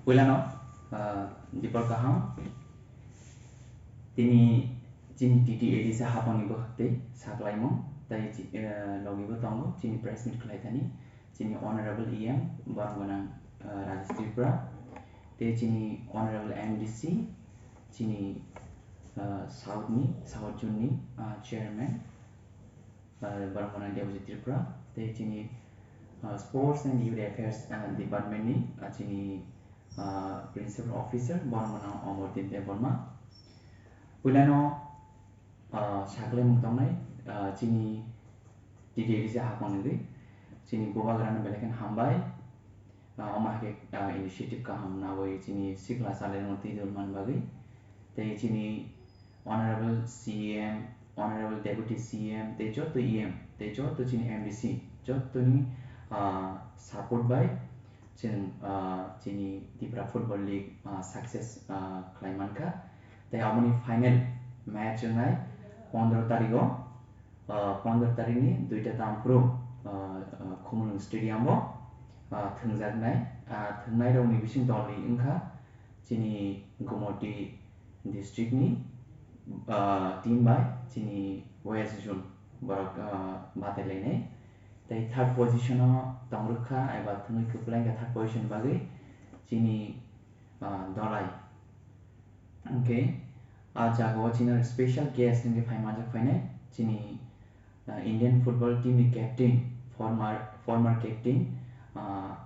Puilano Dipal Kaham Tini Chin TTAD sa hapon ibo hakte saklai mo tai logi bo tongo chini press meet khlai thani chini honorable EM Barangana Rajesh Tripura te chini honorable MDC chini South Zone ni chairman Barangana Deoji Tripura te chini sports and youth affairs department ni chini principal officer Barangana Omodin Deborma Puilano saklai mo tongnai chini TTAD sa hapon ngi chini boba grana belekan hambai omake initiative ka hamna wai chini sikla sale no tidul man bagi te chini honorable CM honorable deputy CM te jotto EM te jotto chini MDC jotto ni support by chini Tripura Football League success khlaiman ka te amoni final match ngai 15 tarikh 15 tarikh ni duita tampro khumulung stadium bo thungjaknai thungnai rok ni bising dol ni wngkha chini Gumoti district ni team by chini West Zone borok batelainai tai third position o tongrukha eba thungui kuplai ka third position bagi chini dolai okay jago chini special guest ni phaimajak phainai chini Indian football team ni captain former captain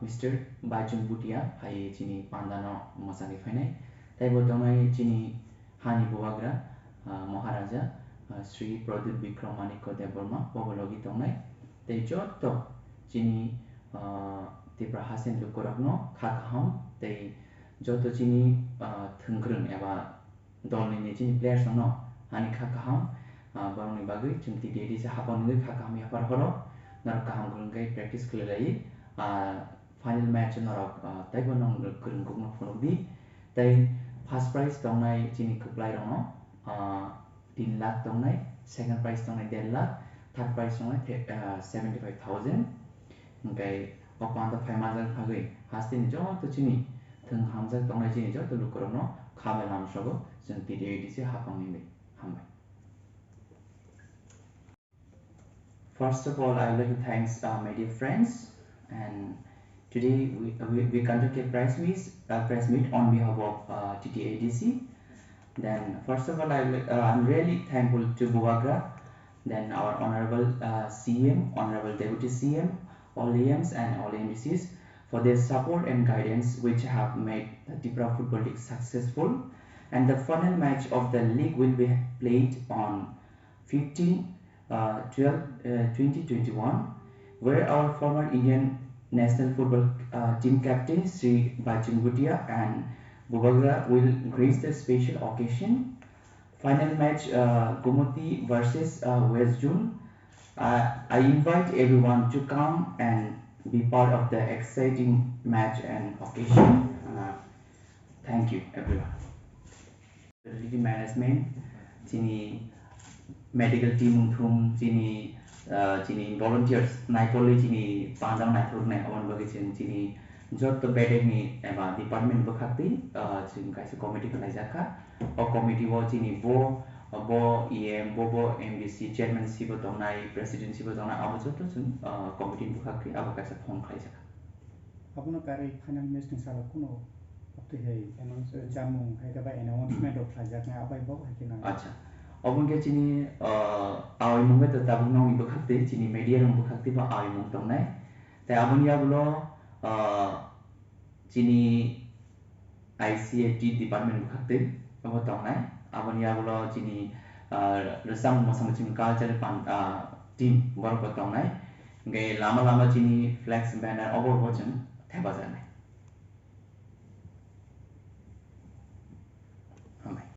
Mr. Bajung Bhutia phai chini pandano masani phainai taibo tongai chini hani buwagra Maharaja Sri Pradeep Vikramaniko Deborma bobologi tongnai tei jotto chini Tripura Hasen lukorokno khakaham tei jotto chini thungkrung eba dolni chini players no hani khakaham borongni bagui chung TTAD sa hapon ngi khakaham yapar horo narok kaham kurungkai practice khlai final match narok taibo nong kurungkuk no phunukdi tei first prize tongnai chini kuplai rokno 3 lakh tongnai second prize tongnai 1.5 lakh third prize tongnai 75,000 okay opanda phaimajak phagui hastini jotto chini thung hamjak tongnai chini jotto lukorokno khabai lamsago chung TTAD sa hapon ngi hambai. First of all, I would like to thank my dear friends, and today we conduct a press meet on behalf of TTADC. Then first of all, I'm really thankful to Buwagra, then our honorable CM, honorable deputy CM, all EMs and all MDCs for their support and guidance, which have made the Tripura Football League successful. And the final match of the league will be played on 15/12/2021, where our former Indian national football team captain Sri Bajung Bhutia and Buwagra will grace the special occasion. Final match Gumoti versus West Zone. I invite everyone to come and be part of the exciting match and occasion. Thank you, everyone. Facility management, chini medical team thum chini volunteers naipoli chini pandang naithur nai awan bagi chini jotto bedek ni eba department bakhakti chini kaisa committee khlaijaka o committee wo chini bo EM bo MDC chairman sibo tongnai president sibo tongnai abo jotto chung committee bakhakti abo kaisa phone khlaijaka apno kari final match ni sala kuno apte hei announce jamung hai ka announcement of khlaijak na abai bo hai kina acha obon ke chini awi mungwe to tabung nong ibo khakti chini media rong khakti ba awi mung tongnai ta abon ya bulo chini ICAT department khakti abo tongnai abon ya bulo chini resam masang chini culture team borok bo tongnai ngai lama chini flex banner over bo chung theba janai